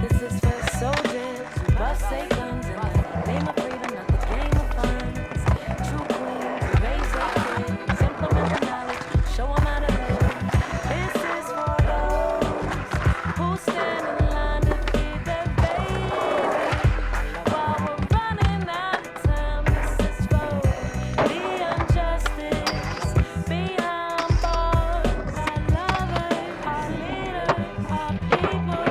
This is for soldiers who bust their guns in the name of freedom, not the game of funds. True queens who raise their kids, implement the knowledge, show 'em how to live. This is for those who stand in line to feed their baby while we're running out of time. This is for the injustice behind bars. Our lovers, our leaders, our people.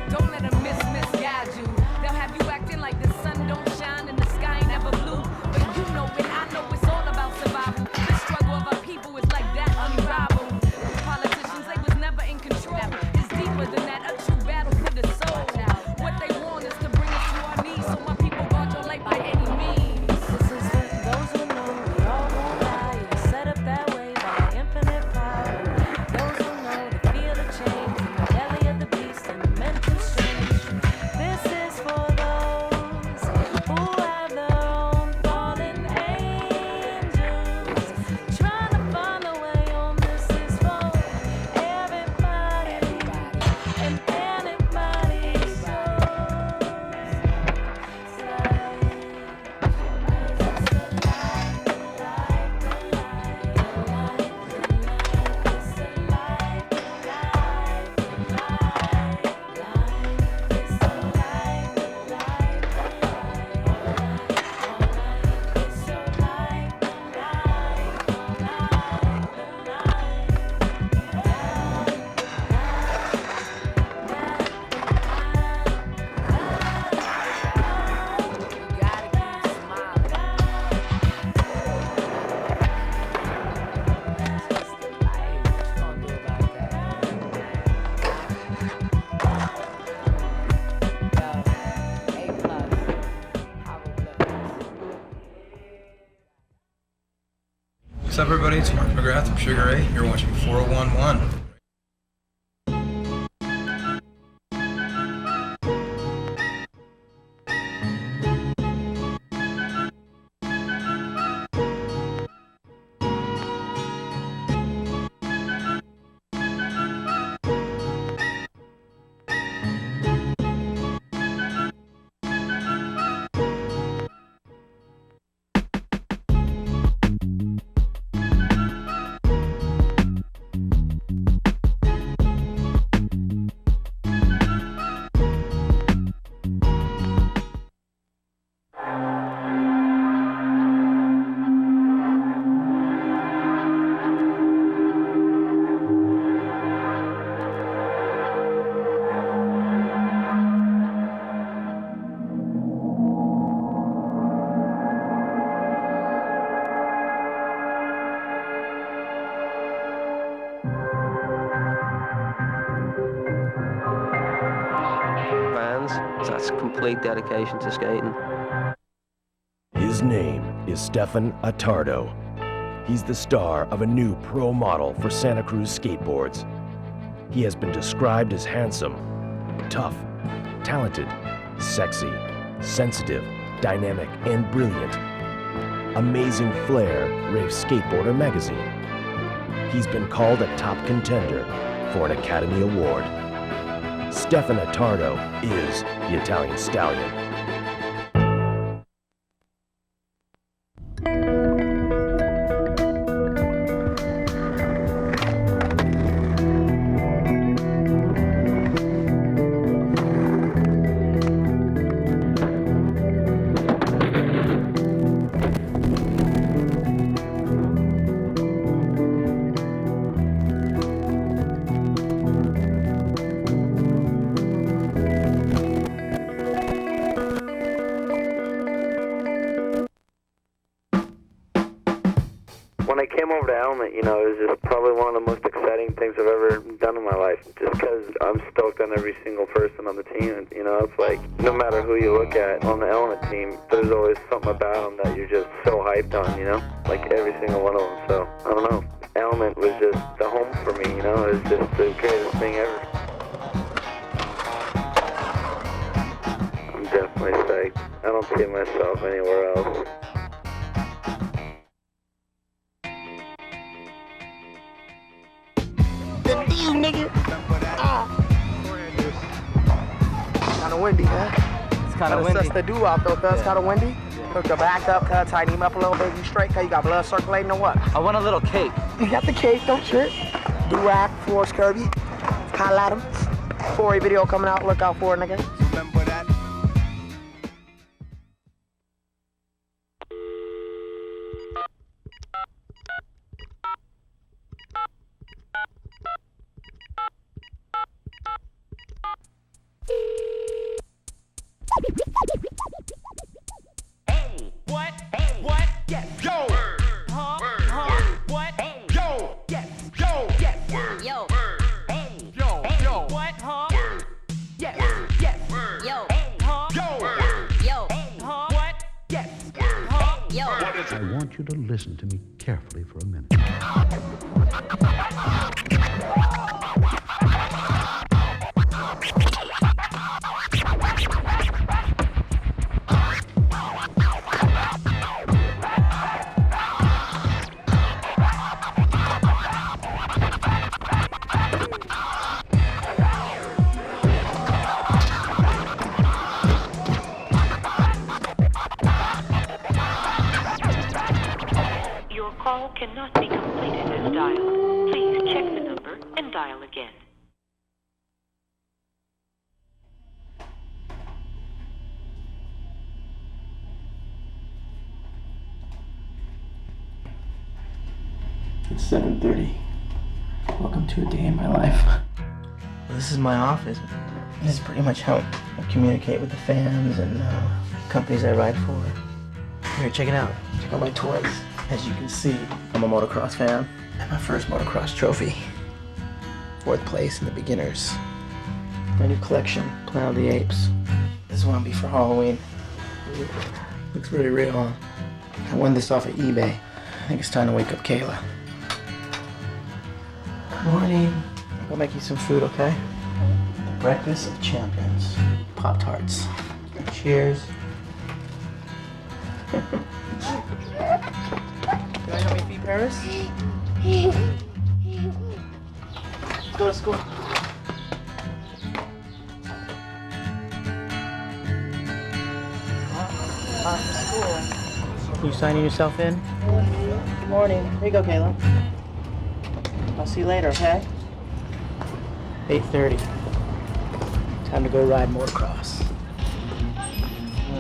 Don't let them misguide you. They'll have you acting like the sun don't shine and the sky ain't never blue. But you know it, I know it's all about survival. The struggle of our people is like that, unrivaled. Politicians, they was never in control. It's deeper than that, a true battle for the soul. What they want is to bring us to our knees, so my people guard your life by any means. This is for those who know we all won't die. It was set up that way by infinite power. Those who know the feel the change in the belly of the beast and the mental strength. This is for those who have their own fallen angels, trying to find a way home. This is for everybody and anybody's What's up, everybody? It's Mark McGrath from Sugar Ray. You're watching 4011. complete dedication to skating. His name is Stefan Attardo. He's the star of a new pro model for Santa Cruz skateboards. He has been described as handsome, tough, talented, sexy, sensitive, dynamic, and brilliant. Amazing Flair raves Skateboarder magazine. He's been called a top contender for an Academy Award. Stefan Attardo is the Italian Stallion. When I came over to Element, you know, it was just probably one of the most exciting things I've ever done in my life. Just because I'm stoked on every single person on the team. And, you know, it's like, no matter who you look at on the Element team, there's always something about them that you're just so hyped on, you know? Like every single one of them. So, I don't know. Element was just the home for me, you know? It was just the greatest thing ever. I'm definitely psyched. I don't see myself anywhere else. You nigga. Kind of windy, huh? It's kind of windy. That's the do out though, cuz. It's kind of windy. Hook your back up, cuz. Tighten him up a little bit. You straight, cuz. You got blood circulating or what? I want a little cake. You got the cake, don't trip. Do-rag, floors curvy. Highlight him. 4A video coming out. Look out for it, nigga. Remember that? I want you to listen to me carefully for a minute. Your call cannot be completed as dialed. Please check the number and dial again. It's 7:30. Welcome to a day in my life. This is my office. This is pretty much how I communicate with the fans and companies I ride for. Here, check it out. Check out my toys. As you can see, I'm a motocross fan. And my first motocross trophy. 4th place in the beginners. My new collection, Planet of the Apes. This is what I'll be for Halloween. Looks very real, huh? I won this off of eBay. I think it's time to wake up Kayla. Good morning. I'll make you some food, okay? The Breakfast of Champions. Pop-Tarts. Cheers. Can I help me feed Paris? Let's go to school. Off to school. You signing yourself in? Good morning. Here you go, Kayla. I'll see you later, okay? 8:30. Time to go ride motocross.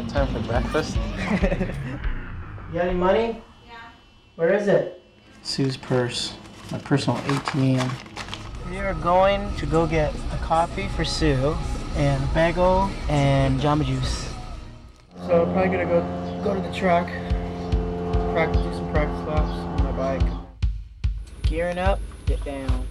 Time for breakfast? You got any money? Yeah. Where is it? Sue's purse. My personal ATM. We are going to go get a coffee for Sue and a bagel and Jamba Juice. So I'm probably gonna go to the truck, do some practice laps on my bike. Gearing up, get down.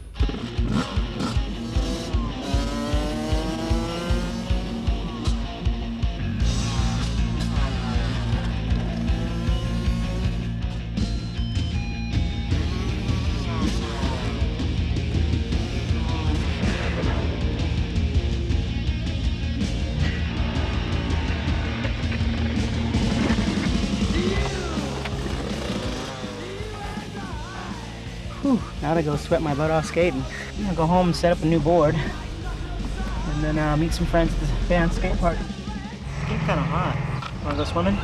Whew, now to go sweat my butt off skating. I'm gonna go home and set up a new board. And then meet some friends at the band skate park. It's getting kinda hot. Wanna go swimming?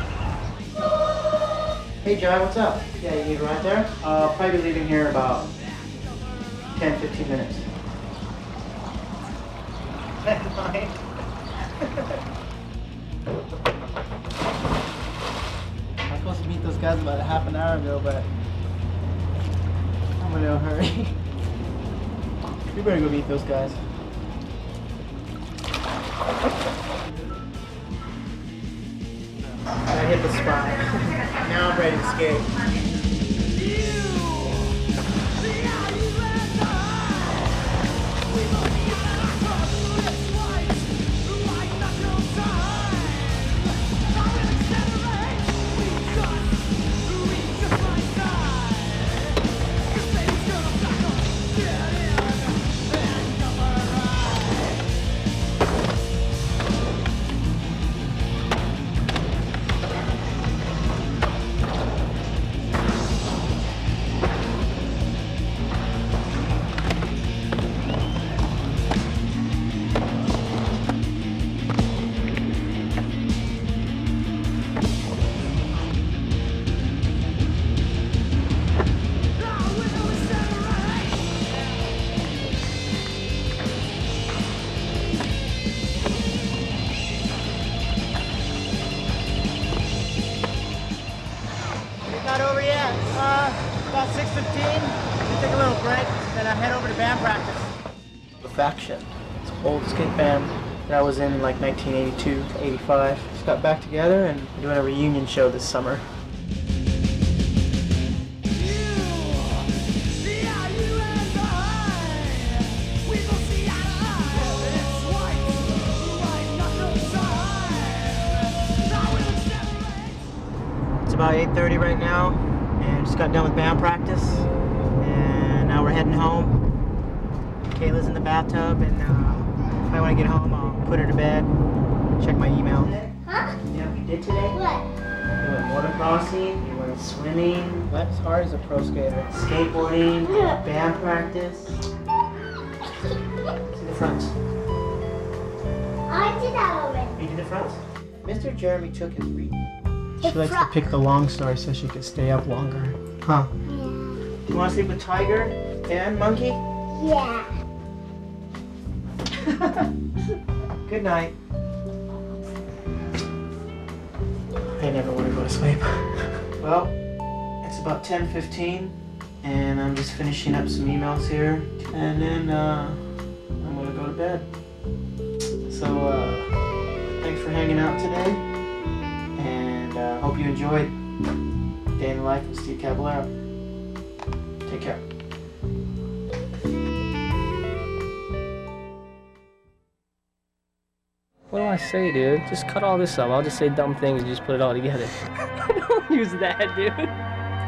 Hey Jai, what's up? Yeah, you need a ride there? I'll probably be leaving here about 10-15 minutes. Bye. I was supposed to meet those guys about a half an hour ago, but I'm in no hurry. We better go meet those guys. I hit the spot. Now I'm ready to skate. Not over yet. About 6:15. We take a little break, then I head over to band practice. The Faction. It's an old skate band that I was in like 1982 to 85. Just got back together and we're doing a reunion show this summer. It's about 8:30 right now, and just got done with band practice, and now we're heading home. Kayla's in the bathtub, and if I want to get home, I'll put her to bed, check my email. Huh? You know what we did today? What? We went motocrossing, we went swimming. That's hard as a pro skater. Skateboarding, band practice. See the fronts. I did that already. You did the fronts? Mr. Jeremy took his read. She likes to pick the long story so she can stay up longer. Huh? Yeah. Do you want to sleep with Tiger and Monkey? Yeah. Good night. I never want to go to sleep. Well, it's about 10:15 and I'm just finishing up some emails here and then I'm going to go to bed. So thanks for hanging out today. Hope you enjoyed Day in the Life with Steve Caballero. Take care. What do I say, dude? Just cut all this up. I'll just say dumb things and just put it all together. Don't use that, dude.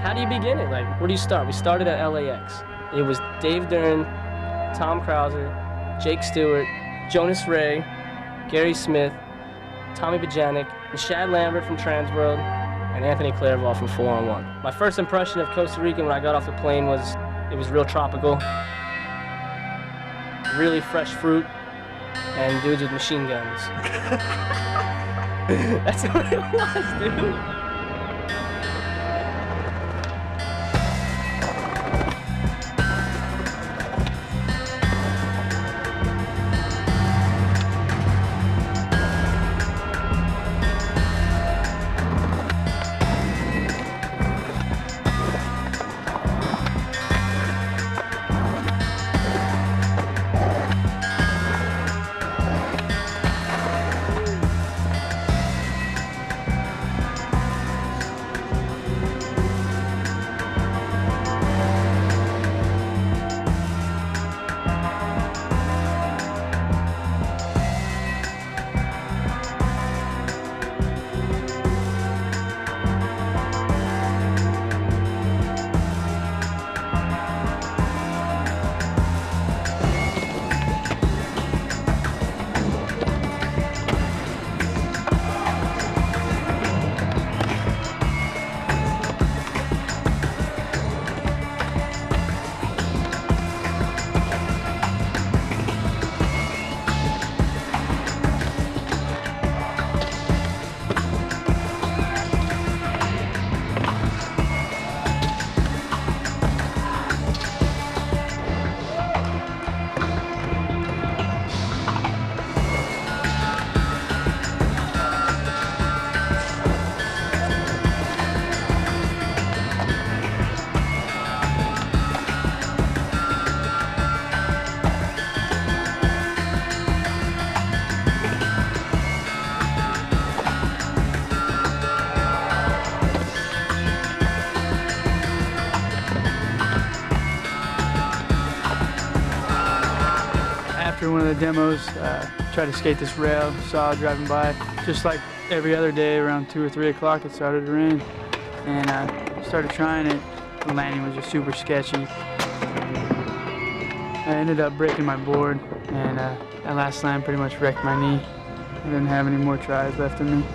How do you begin it? Like, where do you start? We started at LAX. It was Dave Dern, Tom Krauser, Jake Stewart, Jonas Ray, Gary Smith, Tommy Bajanik, and Shad Lambert from Transworld, and Anthony Clairvaux from 4-on-1. My first impression of Costa Rica when I got off the plane was it was real tropical, really fresh fruit, and dudes with machine guns. That's what it was, dude. after one of the demos, tried to skate this rail, saw it driving by. Just like every other day, around 2 or 3 o'clock, it started to rain. And I started trying it. The landing was just super sketchy. I ended up breaking my board, and that last slam pretty much wrecked my knee. I didn't have any more tries left in me.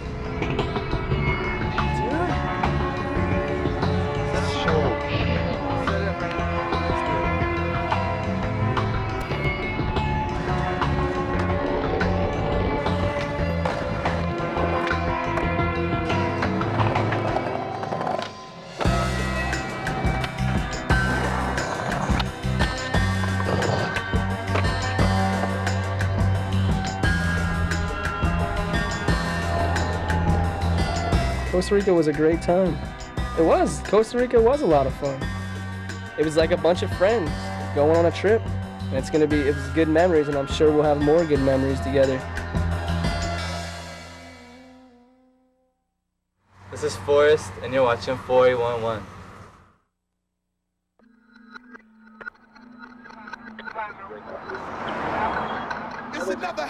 Costa Rica was a great time. It was. Costa Rica was a lot of fun. It was like a bunch of friends going on a trip. And it was good memories, and I'm sure we'll have more good memories together. This is Forrest, and you're watching 4811. Swiss beats, the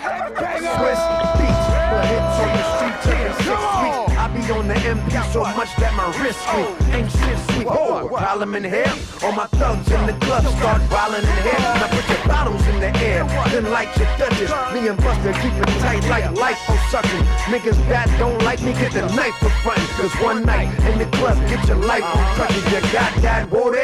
hits on the streets every 6 weeks. I be on the MP so much that my wrist weak. Ain't shit sweet. Problem in here. All my thugs in the club start violin in here. Now put your bottles in the air, then light your Dutchess. Me and Buster keep it tight like life for sucking. Niggas that don't like me get the knife for frontin'. Cause one night in the club, get your life on touching. You got that water?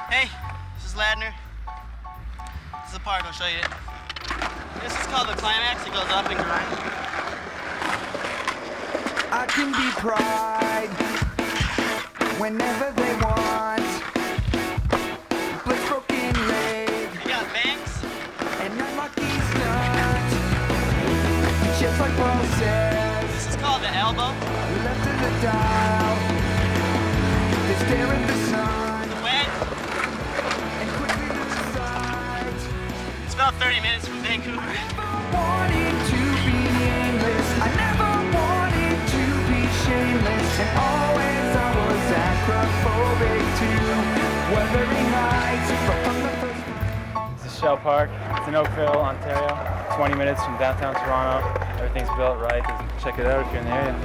Hey, this is Ladner. This is the park, I'll show you it. This is called the climax. It goes up and grind. I can be pride whenever they want. But broken leg. You got bangs? And unlucky stunt. Just like Paul says. This is called the elbow. Left in the dial. They stare at the sun. The wedge. And quickly decide. It's about 30 minutes from Vancouver. Wanting to be aimless. I never wanted to be shameless. And always I was acrophobic too. Wuthering heights from the first. This is Shell Park. It's in Oakville, Ontario. 20 minutes from downtown Toronto. Everything's built right. Check it out if you're in the area.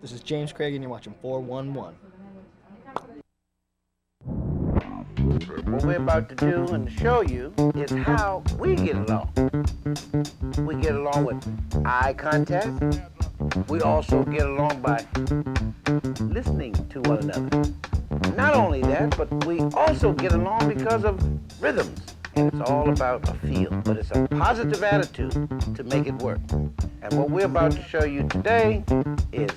This is James Craig, and you're watching 411. What we're about to do and show you is how we get along. We get along with eye contact. We also get along by listening to one another. Not only that, but we also get along because of rhythms. And it's all about a feel, but it's a positive attitude to make it work. And what we're about to show you today is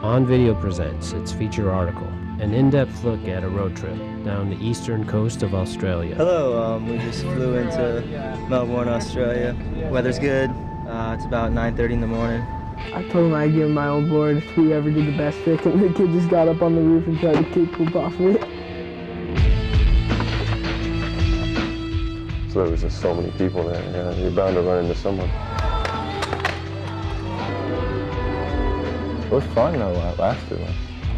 On Video presents its feature article, an in-depth look at a road trip down the eastern coast of Australia. Hello, we just flew into Melbourne, Australia. Weather's good. It's about 9:30 in the morning. I told him I'd give him my old board if we ever did the best trick, and the kid just got up on the roof and tried to kick poop off of it. So there was just so many people there. Yeah, you're bound to run into someone. It was fun though while it lasted.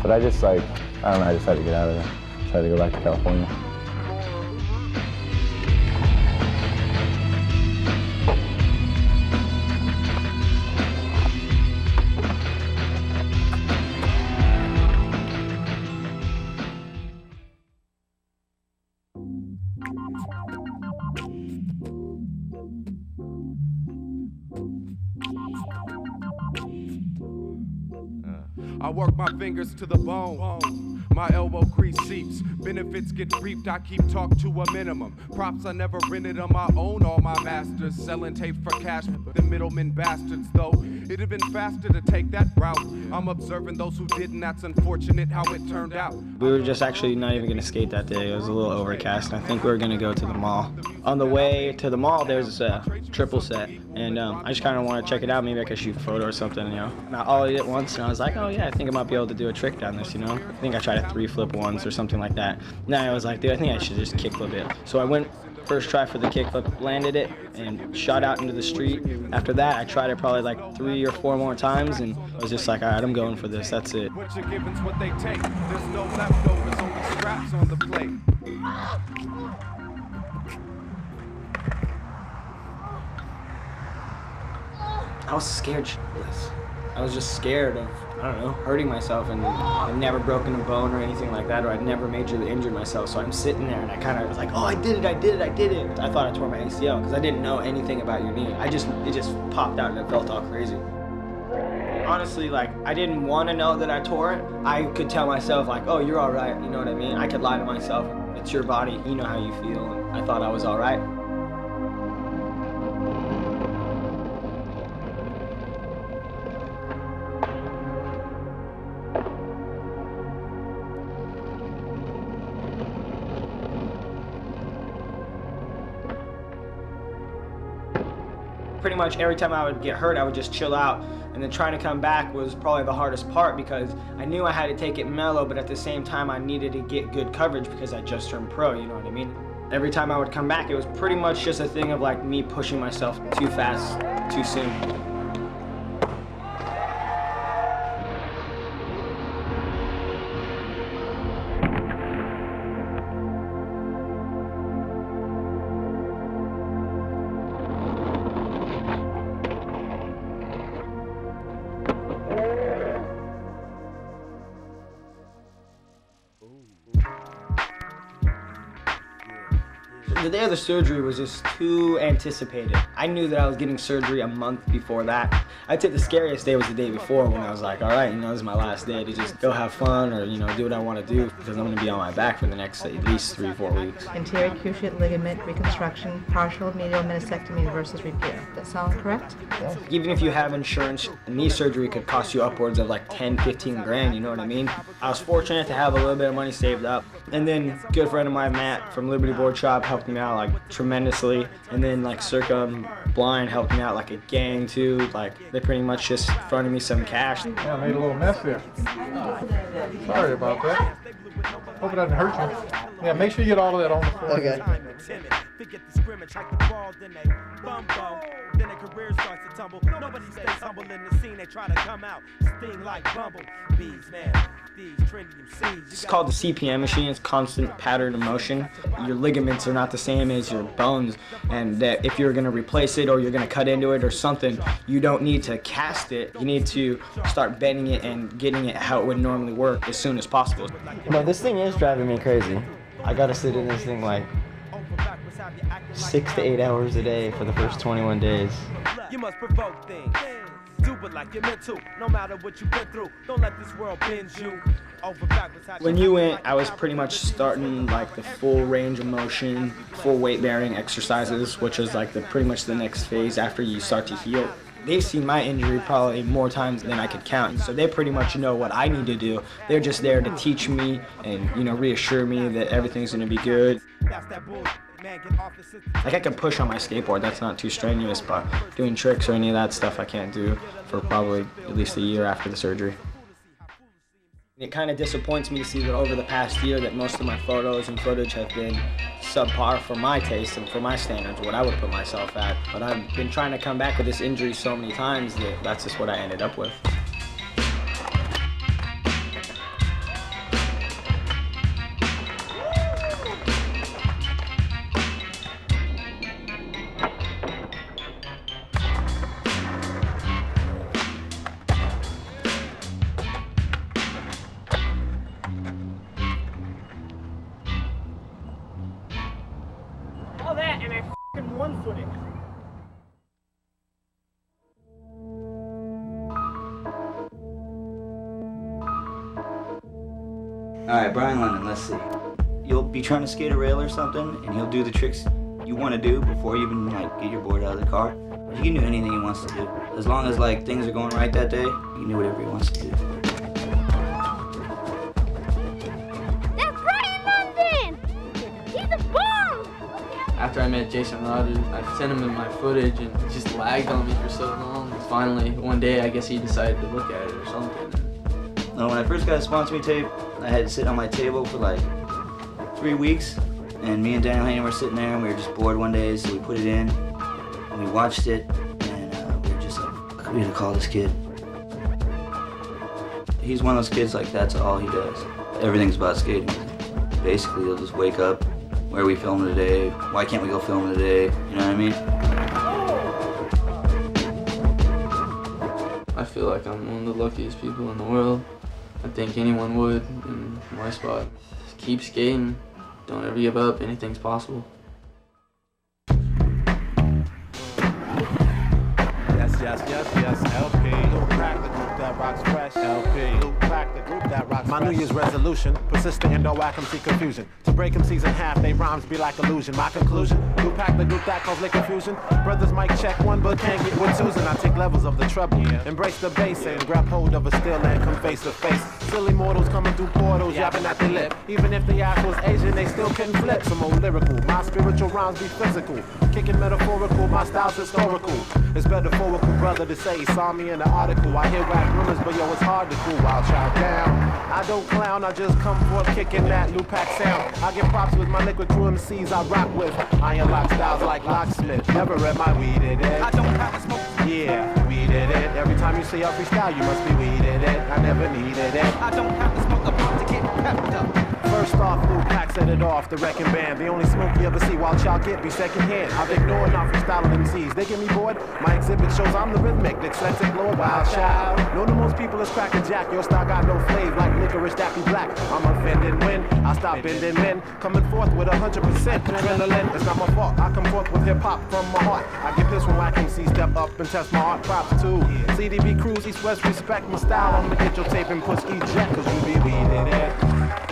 But I just I don't know, I just had to get out of there. Just had to go back to California. I work my fingers to the bone. My elbow grease seeps. Benefits get reaped. I keep talk to a minimum. Props I never rented on my own. All my masters selling tape for cash. The middlemen bastards, though. It'd have been faster to take that route. I'm observing those who didn't. That's unfortunate how it turned out. We were just actually not even gonna skate that day. It was a little overcast, and I think we were gonna go to the mall. On the way to the mall, there's a triple set, and I just kind of want to check it out. Maybe I could shoot a photo or something, you know. And I ollied it once, and I was like, oh yeah, I think I might be able to do a trick down this, you know. I think I tried a 3-flip once or something like that. And then I was like, dude, I think I should just kickflip it. So I went first try for the kickflip, landed it, and shot out into the street. After that, I tried it probably like 3 or 4 more times, and I was just like, all right, I'm going for this. That's it. What you're given's what they take. There's no leftovers, only scraps on the plate. I was scared shitless. I was just scared of, I don't know, hurting myself, and I've never broken a bone or anything like that, or I'd never majorly injured myself, so I'm sitting there and I kind of was like, oh, I did it. I thought I tore my ACL because I didn't know anything about your knee. It just popped out and it felt all crazy. Honestly, like, I didn't want to know that I tore it. I could tell myself, like, oh, you're all right, you know what I mean? I could lie to myself. It's your body, you know how you feel, and I thought I was all right. Pretty much every time I would get hurt, I would just chill out. And then trying to come back was probably the hardest part because I knew I had to take it mellow, but at the same time I needed to get good coverage because I just turned pro, you know what I mean? Every time I would come back, it was pretty much just a thing of like me pushing myself too fast, too soon. The day of the surgery was just too anticipated. I knew that I was getting surgery a month before that. I'd say the scariest day was the day before when I was like, all right, you know, this is my last day to just go have fun or, you know, do what I want to do because I'm going to be on my back for the next at least 3-4 weeks. Anterior cruciate ligament reconstruction, partial medial meniscectomy versus repair. That sound correct? Yeah. Even if you have insurance, knee surgery could cost you upwards of like 10-15 grand, you know what I mean? I was fortunate to have a little bit of money saved up. And then a good friend of mine, Matt, from Liberty Board Shop, helped me out like tremendously. And then like circa Blind helped me out like a gang too. Like they pretty much just fronted me some cash. Yeah, I made a little mess there. Sorry about that. Hope it doesn't hurt you. Yeah, make sure you get all of that on the floor. Okay. Forget the scrimmage like the ball, then they bumbo. Then their career starts to tumble. Nobody stays humble in the scene. They try to come out, sting like bumblebees, man. These trendy MCs. It's called the CPM machine. It's constant pattern of motion. Your ligaments are not the same as your bones, and that if you're gonna replace it or you're gonna cut into it or something, you don't need to cast it. You need to start bending it and getting it how it would normally work as soon as possible. No, this thing is driving me crazy. I gotta sit in this thing like 6 to 8 hours a day for the first 21 days. You must provoke things. Do it like you're meant to. No matter what you've been through, don't let this world bend you. Over backwards. When you went, I was pretty much starting like the full range of motion, full weight bearing exercises, which is like pretty much the next phase after you start to heal. They've seen my injury probably more times than I could count, so they pretty much know what I need to do. They're just there to teach me and, you know, reassure me that everything's gonna be good. Like I can push on my skateboard, that's not too strenuous, but doing tricks or any of that stuff I can't do for probably at least a year after the surgery. It kind of disappoints me to see that over the past year that most of my photos and footage have been subpar for my taste and for my standards, what I would put myself at. But I've been trying to come back with this injury so many times that that's just what I ended up with. All that and a f***ing one-footing. Alright, Brian London, let's see. You'll be trying to skate a rail or something, and he'll do the tricks you want to do before you even like get your board out of the car. He can do anything he wants to do. As long as like things are going right that day, he can do whatever he wants to do. That's Brian London! He's a bomb! After I met Jason Rogers, I sent him in my footage and it just lagged on me for so long. Finally, one day, I guess he decided to look at it or something. When I first got a Sponsor Me tape, I had it sit on my table for like 3 weeks, and me and Daniel Haney were sitting there and we were just bored one day, so we put it in and we watched it, and we were just like, we had to call this kid. He's one of those kids like that's all he does. Everything's about skating. Basically, he'll just wake up, where are we filming today? Why can't we go film today? You know what I mean? I feel like I'm one of the luckiest people in the world. I think anyone would in my spot. Just keep skating. Don't ever give up. Anything's possible. Yes, LP. Luke Pack, the group that rocks fresh. LP. Luke Pack, the group that rocks fresh. My New Year's resolution, persistent and no whack MC confusion. To break MCs in half, they rhymes be like illusion. My conclusion, Luke Pack, the group that causes confusion. Brothers might check one, but can't get with Susan. I take levels of the trouble, embrace the bass and grab hold of a still and come face to face. Silly mortals coming through portals, yapping at their lip. Even if the ass was Asian, they still couldn't flip. Some old lyrical, my spiritual rhymes be physical. Kicking metaphorical, my style's historical. It's metaphorical, brother, to say he saw me in the article. I hear whack rumors, but yo, it's hard to cool. I'll chow down. I don't clown, I just come forth kicking that Lupac sound. I get props with my liquid crew MCs I rock with. Iron lock styles like locksmith. Never read my weeded it. I don't have to smoke. Yeah, weeded it. Every time you say I freestyle, you must be weeded it. I never needed it. I don't have to smoke a pot to get pepped up. First off, Lupac set it off, the wrecking band. The only smoke you ever see while y'all get be second hand. I've ignored not freestyling MCs. They get me bored. My exhibit shows I'm the rhythmic, dyslexic, lower wild child. Know to most people is crackin' jack. Your style got no flave like licorice dappy black. I'm offending when I stop bending men. Coming forth with 100% adrenaline. It's not my fault. I come forth with hip hop from my heart. I get this when whack MC step up and test my art. Props too. CDB crews, East West respect my style. I'm gonna get your tape and push eject, cause you be weeded it.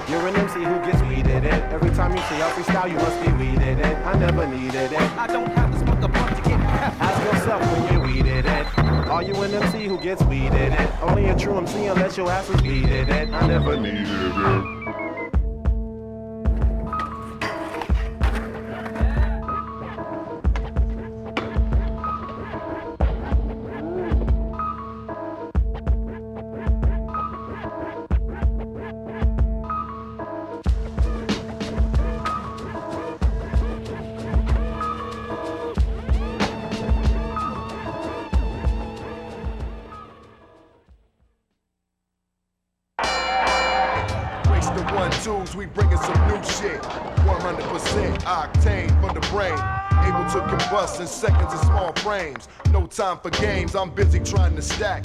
You're an MC who gets weeded it. Every time you say I freestyle, you must be weeded it. I never needed it. I don't have to smoke a blunt to get pepped. Ask yourself when you're weeded it. Are you an MC who gets weeded it? Only a true MC unless your ass is weeded it. I never needed it. tools, we bringing some new shit. 100% octane for the brain. Able to combust in seconds in small frames. No time for games, I'm busy trying to stack.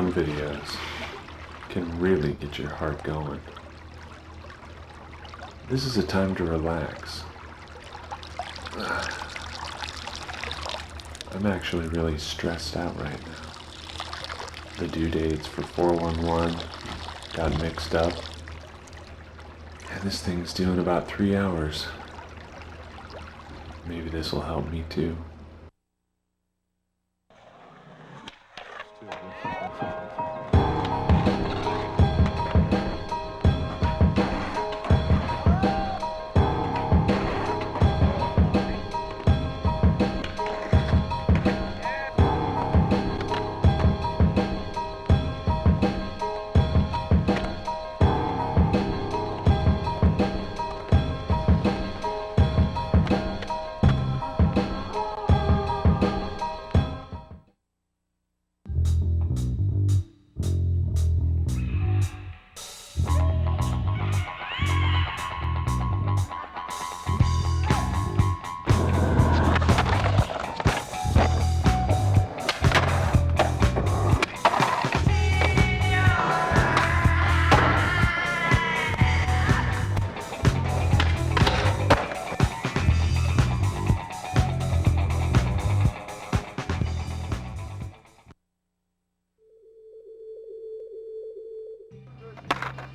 Videos can really get your heart going. This is a time to relax. I'm actually really stressed out right now. The due dates for 411 got mixed up, and this thing's due in about 3 hours. Maybe this will help me too.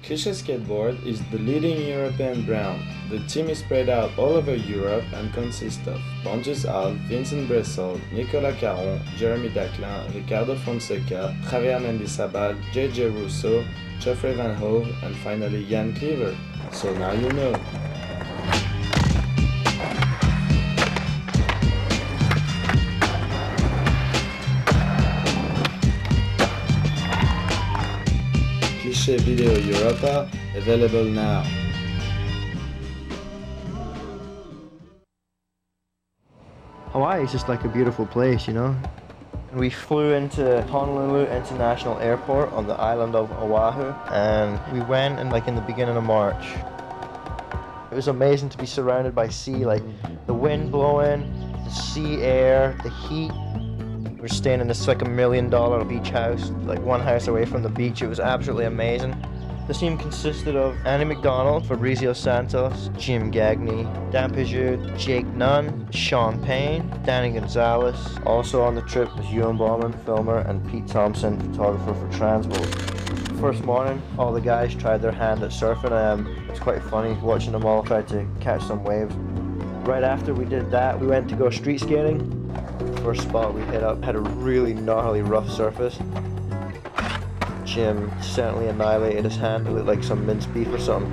Cliche Skateboard is the leading European brand. The team is spread out all over Europe and consists of Pontus Hall, Vincent Bressel, Nicolas Caron, Jeremy Daclan, Ricardo Fonseca, Javier Mendizabal, JJ Russo, Geoffrey Van Hove, and finally Jan Cleaver. So now you know. Cliche Video Europa, available now. Hawaii is just like a beautiful place, you know? We flew into Honolulu International Airport on the island of Oahu, and we went in the beginning of March. It was amazing to be surrounded by sea, like the wind blowing, the sea air, the heat. We were staying in this $1 million beach house, like one house away from the beach. It was absolutely amazing. The team consisted of Andy McDonald, Fabrizio Santos, Jim Gagne, Dan Peugeot, Jake Nunn, Sean Payne, Danny Gonzalez. Also on the trip was Ewan Bauman, filmer, and Pete Thompson, photographer for Transworld. First morning, all the guys tried their hand at surfing. It's quite funny watching them all try to catch some waves. Right after we did that, we went to go street skating. First spot we hit up had a really gnarly rough surface. Jim certainly annihilated his hand. It looked like some minced beef or something.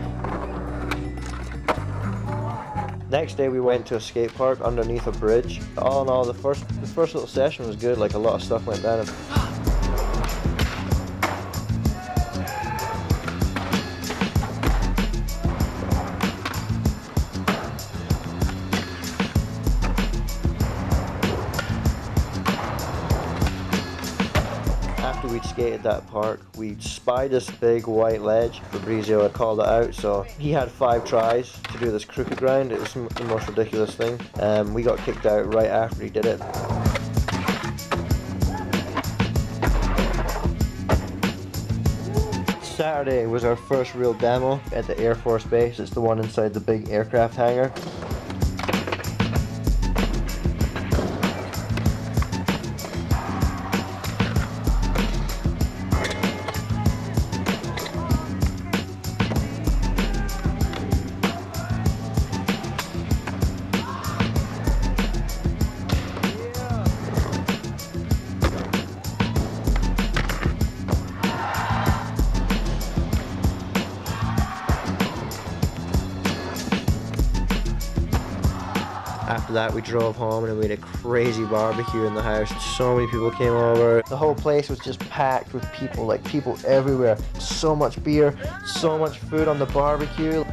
Next day we went to a skate park underneath a bridge. All in all, the first little session was good. Like a lot of stuff went down. We'd skated that park, we spied this big white ledge. Fabrizio had called it out, so he had 5 tries to do this crooked grind. It was the most ridiculous thing. We got kicked out right after he did it. Saturday was our first real demo at the Air Force Base. It's the one inside the big aircraft hangar. after that, we drove home and we had a crazy barbecue in the house. So many people came over. The whole place was just packed with people, like people everywhere. So much beer, so much food on the barbecue.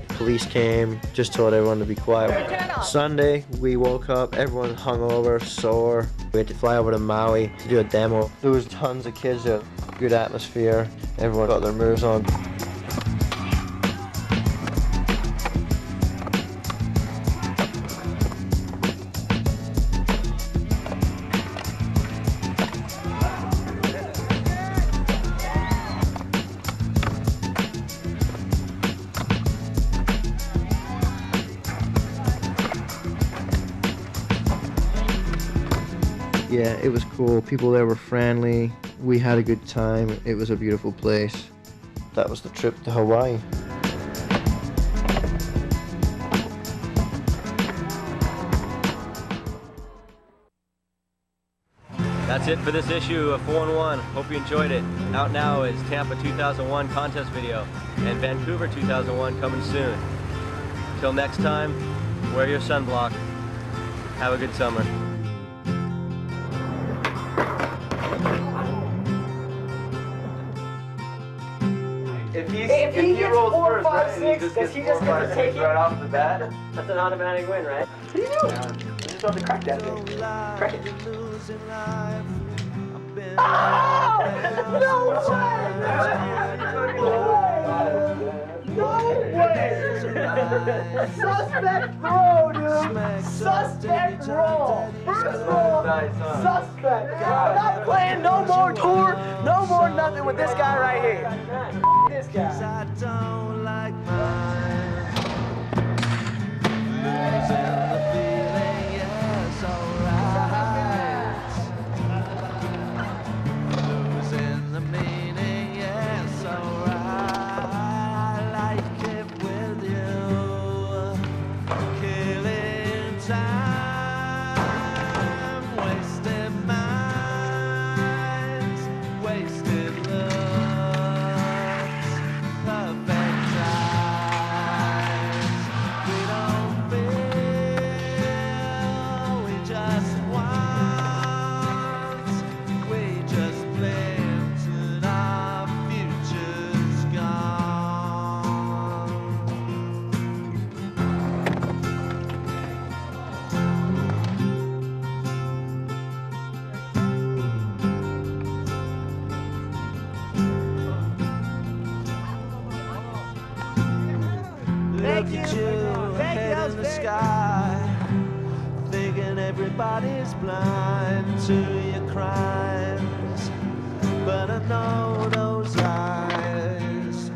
Police came, just told everyone to be quiet. Sunday, we woke up, everyone hungover, sore. We had to fly over to Maui to do a demo. There was tons of kids there, good atmosphere. Everyone got their moves on. Yeah, it was cool. People there were friendly. We had a good time. It was a beautiful place. That was the trip to Hawaii. That's it for this issue of 4-1. Hope you enjoyed it. Out now is Tampa 2001 contest video and Vancouver 2001 coming soon. Till next time, wear your sunblock. Have a good summer. If he gets rolls 4, first, 5, right, and 6, does he just get to take it? right off the bat, that's an automatic win, right? What are you doing? You just have to crack that thing. Crack it. Oh! No way! Suspect throw, dude! Suspect throw! First roll, suspect! I'm not playing no more tour, no more nothing with this guy right here. This guy. I don't like mine. Losing the feeling, yes, alright. Losing the meaning, yes, alright. I like it with you. Killing time, wasting minds, wasting looks, perfect times. We don't feel, we just want, we just blend till our future's gone. Look at you, head in the sky, thinking everybody's blind to your crimes, but I know those eyes.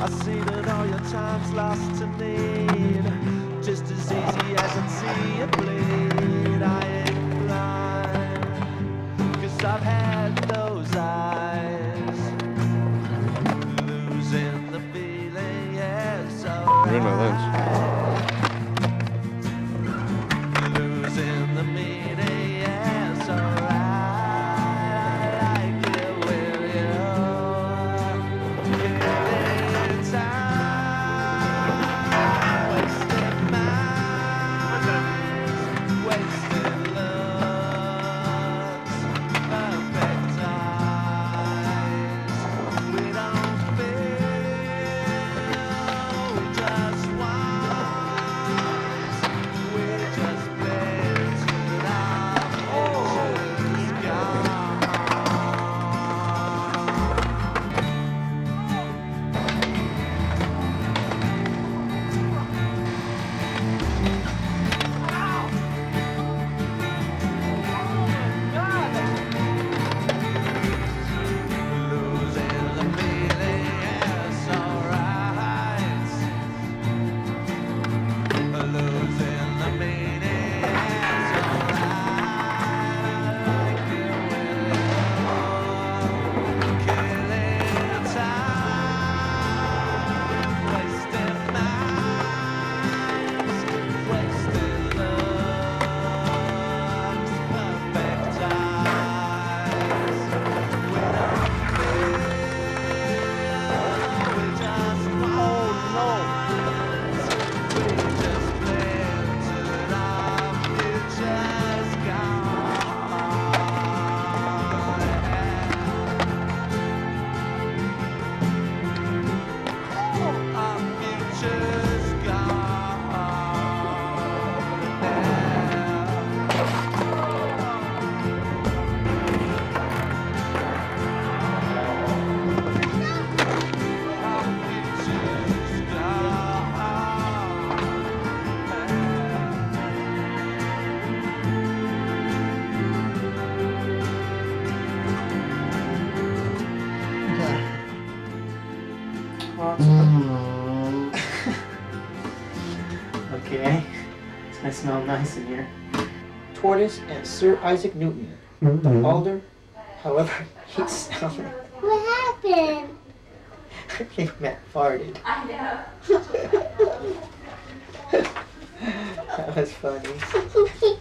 I see that all your time's lost to me, just as easy as I see you bleed. I ain't blind, 'cause I've had those eyes. Losing the feeling, yes, Ruined my lens. losing the meaning, yes, alright. I like it with you. Killing time, wasting minds, wasting looks, perfect eyes. We don't feel, we just want. Okay. It's gonna smell nice in here. Tortoise and Sir Isaac Newton. The alder, however, he sounded. What happened? I think Matt farted. I know. That was funny.